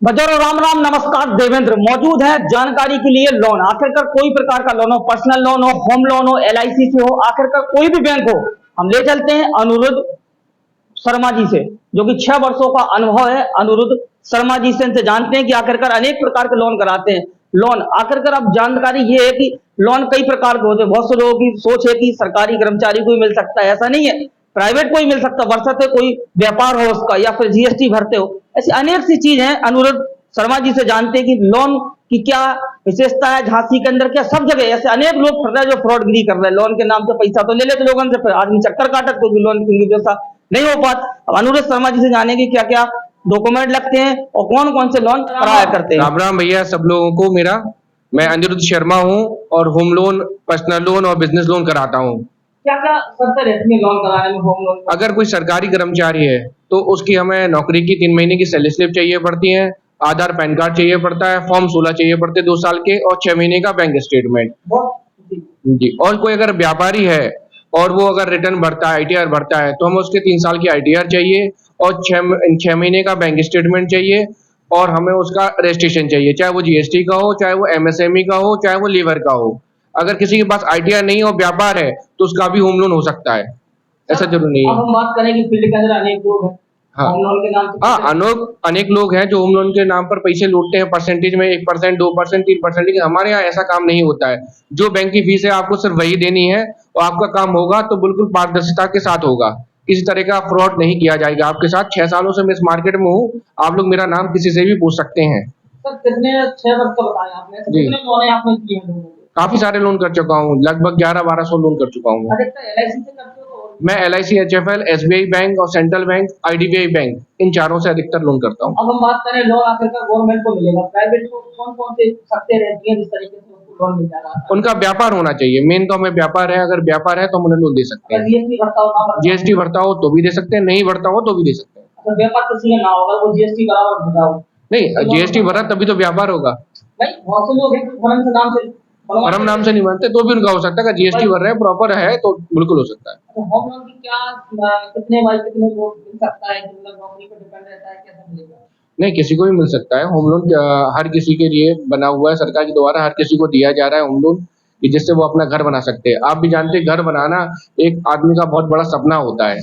बजरो राम राम नमस्कार। देवेंद्र मौजूद है जानकारी के लिए। लोन आखिरकार कोई प्रकार का लोन हो, पर्सनल लोन हो, होम लोन हो, एलआईसी से हो, आखिरकार कोई भी बैंक हो, हम ले चलते हैं अनुरुद्ध शर्मा जी से, जो कि 6 वर्षों का अनुभव है। अनुरुद्ध शर्मा जी से इनसे जानते हैं कि आखिरकार अनेक प्रकार के लोन कराते हैं। लोन आखिरकार अब जानकारी ये है कि लोन कई प्रकार के होते हैं। बहुत से लोगों की सोच है कि सरकारी कर्मचारी को ही मिल सकता है, ऐसा नहीं है। प्राइवेट को ही मिल सकता, बशर्ते कोई व्यापार हो उसका, या फिर जीएसटी भरते हो। ऐसी अनेक सी चीज है। अनुरुद्ध शर्मा जी से जानते हैं कि लोन की क्या विशेषता है, झांसी के अंदर क्या, सब जगह ऐसे अनेक लोग फिर रहे हैं जो फ्रॉडगिरी कर रहे हैं। लोन के नाम से पैसा तो ले लेते लोगों से, फिर आदमी चक्कर काटत क्योंकि लोन की व्यवस्था नहीं हो पाती। अब अनुरुद्ध शर्मा जी से जानेंगे क्या क्या डॉक्यूमेंट लगते हैं और कौन कौन से लोन कराया करते हैं। राम राम भैया सब लोगों को मेरा। मैं अनिरुद्ध शर्मा हूँ और होम लोन, पर्सनल लोन और बिजनेस लोन कराता हूँ। क्या क्या शर्तें रहती है लोन कराने में, होम लोन? अगर कोई सरकारी कर्मचारी है तो उसकी हमें नौकरी की 3 महीने की सैलरी स्लिप चाहिए पड़ती है, आधार पैन कार्ड चाहिए पड़ता है, फॉर्म 16 चाहिए पड़ते 2 साल के, और 6 महीने का बैंक स्टेटमेंट जी। और कोई अगर व्यापारी है और वो अगर रिटर्न भरता है, आईटीआर भरता है, तो हमें उसके 3 साल की आईटीआर चाहिए और 6 महीने का बैंक स्टेटमेंट चाहिए, और हमें उसका रजिस्ट्रेशन चाहिए, चाहे वो जीएसटी का हो, चाहे वो एमएसएमई का हो, चाहे वो लीवर का हो। अगर किसी के पास आईटीआर नहीं हो, व्यापार है, तो उसका भी होम लोन हो सकता है, ऐसा जरूर नहीं अब है। हम बात करें कि फील्ड के अंदर अनेक लोग हैं हाँ होम लोन के नाम से। अनेक लोग हैं जो होम लोन के नाम पर पैसे लूटते हैं, परसेंटेज में 1%, 2%, 3%। लेकिन हमारे यहाँ ऐसा काम नहीं होता है। जो बैंक की फीस है आपको सिर्फ वही देनी है, और आपका काम होगा तो बिल्कुल पारदर्शिता के साथ होगा। किसी तरह का फ्रॉड नहीं किया जाएगा आपके साथ। 6 सालों से मैं इस मार्केट में हूँ। आप लोग मेरा नाम किसी से भी पूछ सकते हैं। सर कितने 6 वर्ष का बताया आपने, जी। कितने लोन आपने किए हैं लोगों को? काफी सारे लोन कर चुका हूँ, लगभग 1100-1200 लोन कर चुका हूँ। अधिकतर एलआईसी से करते हो तो? मैं एलआईसी, एचएफएल, एसबीआई बैंक और सेंट्रल बैंक, आईडीबीआई बैंक, इन चारों से अधिकतर लोन करता हूँ। अब हम बात करें लोन आखिरकार गवर्नमेंट को मिलेगा, प्राइवेट को कौन कौन से शर्तें रहती हैं जिस तरीके से उसको लोन मिल जाएगा? उनका व्यापार होना चाहिए। मेन तो हमें व्यापार है। अगर व्यापार है तो हम उन्हें लोन दे सकते हैं। जीएसटी भरता हो ना भरता हो? जीएसटी भरता हो तो भी दे सकते हैं, नहीं भरता हो तो भी दे सकते हैं। अगर व्यापार किसी का ना होगा, वो जीएसटी बराबर भरा हो? नहीं, जीएसटी भरा तभी तो व्यापार होगा। भाई बहुत से लोग हैं धर्म से नाम से फर्म नाम से नहीं बनते तो भी उनका हो सकता है। अगर जीएसटी भर रहे हैं, प्रॉपर है, तो बिल्कुल हो सकता है। तो होम लोन की क्या कितने बाई कितने लोग मिल सकता है, मतलब नौकरी पर डिपेंड रहता है, कैसे मिलेगा? नहीं, किसी को भी मिल सकता है होम लोन। हर किसी के लिए बना हुआ है, सरकार के द्वारा हर किसी को दिया जा रहा है होम लोन, कि जिससे वो अपना घर बना सकते हैं। आप भी जानते हैं घर बनाना एक आदमी का बहुत बड़ा सपना होता है,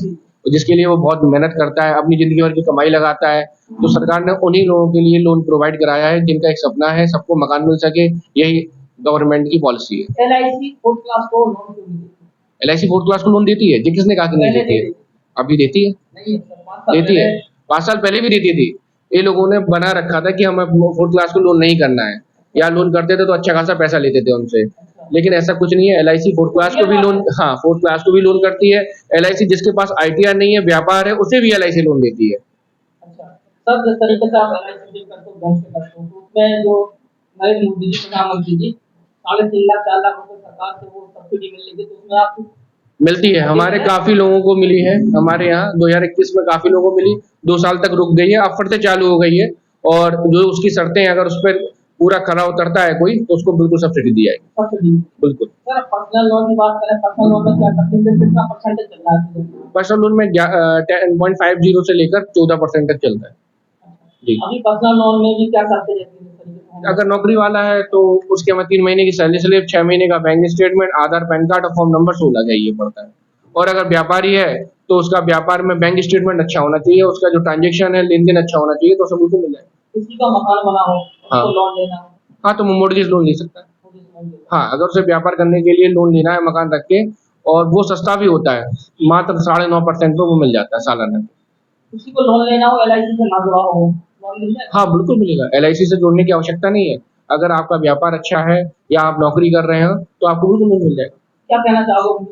जिसके लिए वो बहुत मेहनत करता है, अपनी जिंदगी भर की कमाई लगाता है। तो सरकार ने उन्हीं लोगों के लिए लोन प्रोवाइड कराया है जिनका एक सपना है सबको मकान मिल सके। यही गवर्नमेंट की पॉलिसी है। एलआईसी 4th क्लास को लोन क्यों नहीं देती? एलआईसी 4th क्लास को लोन देती है जी। किसने कहा कि नहीं देती है? अभी देती है, नहीं सर, 5 साल देती है। पहले 5 साल पहले भी देती थी। ये लोगों ने बना रखा था कि हमें 4th क्लास को लोन नहीं करना है, या लोन करते थे तो अच्छा खासा पैसा लेते थे उनसे। लेकिन ऐसा कुछ नहीं है। एलआईसी 4th क्लास को भी लोन, हाँ 4th क्लास को भी लोन करती है। एलआईसी जिसके पास आईटीआर नहीं है, व्यापार है, उसे भी एलआईसी लोन देती है। अच्छा सर, जिस तरीके से आप एलआईसी डील करते हो, बैंक से करते हो, तो उसमें जो नरेंद्र मोदी जी प्रधानमंत्री जी 3.5 लाख 4 लाख रुपए सरकार से वो सब्सिडी मिल रही है, तो उसमें आपको मिलती है। हमारे काफी लोगों को मिली है। हमारे यहाँ 2021 में काफी लोगों को मिली। 2 साल तक रुक गई है, अब फिर से चालू हो गई है। और जो उसकी शर्तें हैं, अगर उस पर पूरा खरा उतरता है कोई, तो उसको बिल्कुल सब्सिडी दी जाएगी। सब्सिडी बिल्कुल। सर पर्सनल लोन की बात करें, पर्सनल लोन में क्या कितना परसेंटेज चल रहा है? पर्सनल लोन में 10.50 से लेकर 14% तक चलता है जी। अभी पर्सनल लोन में भी क्या शर्तें रहती है? अगर नौकरी वाला है तो उसके हमें 3 महीने की सैलरी स्लिप, 6 महीने का बैंक स्टेटमेंट, आधार पैन कार्ड और फॉर्म नंबर 16 चाहिए पड़ता है। और अगर व्यापारी है तो उसका व्यापार में बैंक स्टेटमेंट अच्छा होना चाहिए, उसका जो ट्रांजेक्शन है, लेन देन अच्छा होना चाहिए, तो सब बिल्कुल मिल जाएगा। किसी का मकान बना हो, हाँ। उसको लोन लेना हो? हाँ, तो मोर्टगेज लोन ले सकता है। हाँ, अगर उसे व्यापार करने के लिए लोन लेना है मकान रख के, और वो सस्ता भी होता है, मात्र 9.5% पे वो मिल जाता है सालाना। किसी को लोन लेना हो, एलआईसी से ना जुड़ा हो, लोन मिल जाएगा? हाँ, बिल्कुल मिलेगा। एलआईसी से जोड़ने की आवश्यकता नहीं है। अगर आपका व्यापार अच्छा है या आप नौकरी कर रहे हो तो आपको बिल्कुल लोन मिल जाएगा। क्या कहना चाहोगे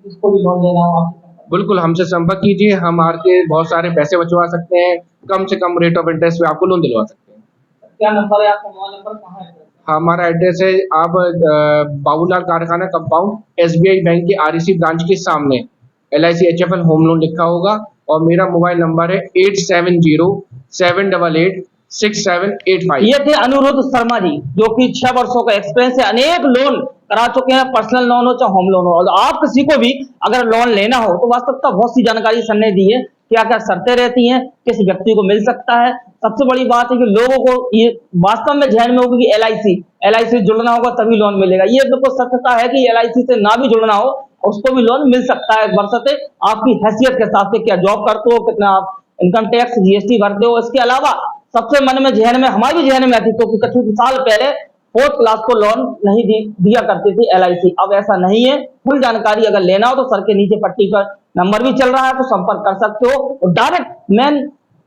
जिसको भी लोन लेना हो? आपसे बिल्कुल हमसे संपर्क कीजिए। हम आपके बहुत सारे पैसे बचवा सकते हैं, कम से कम रेट ऑफ इंटरेस्ट पे आपको लोन दिलवा सकते हैं। क्या नंबर है आपका? मोबाइल नंबर कहाँ है? हमारा एड्रेस है, आप बाबूलाल कारखाना कंपाउंड, एसबीआई बैंक के आरईसी ब्रांच के सामने एलआईसी एचएफएल होम लोन लिखा होगा। और मेरा मोबाइल नंबर है 8707886785। ये थे अनुरुद्ध शर्मा जी, जो कि 6 वर्षों का एक्सपीरियंस है, अनेक लोन करा चुके हैं, पर्सनल लोन हो चाहे होम लोन हो। और आप किसी को भी अगर लोन लेना हो तो वास्तव में बहुत सी जानकारी सर ने दी है। क्या क्या शर्तें रहती हैं, किस व्यक्ति को मिल सकता है। सबसे बड़ी बात है कि लोगों को ये वास्तव में ध्यान में होगा कि एलआईसी जुड़ना होगा तभी लोन मिलेगा। ये बिल्कुल सत्यता है कि एलआईसी से ना भी जुड़ना हो उसको भी लोन मिल सकता है, बशर्ते आपकी हैसियत के हिसाब से, क्या जॉब करते हो, कितना आप इनकम टैक्स जीएसटी भरते हो। इसके अलावा सबसे मन में जहन में, हमारे भी जहन में आती, क्योंकि कुछ साल पहले 4th क्लास को लोन नहीं दिया करती थी एलआईसी, अब ऐसा नहीं है। फुल जानकारी अगर लेना हो तो सर के नीचे पट्टी पर नंबर भी चल रहा है, तो संपर्क कर सकते हो और डायरेक्ट मेन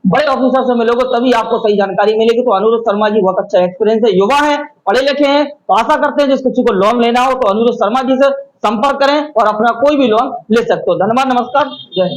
बड़े ऑफिसर से मिलोगे तभी आपको सही जानकारी मिलेगी। तो अनिरुद्ध शर्मा जी बहुत अच्छा एक्सपीरियंस है, युवा है, पढ़े लिखे हैं, तो आशा करते हैं जिस किसी को लोन लेना हो तो अनिरुद्ध शर्मा जी से संपर्क करें और अपना कोई भी लोन ले सकते हो। धन्यवाद, नमस्कार, जय हिंद।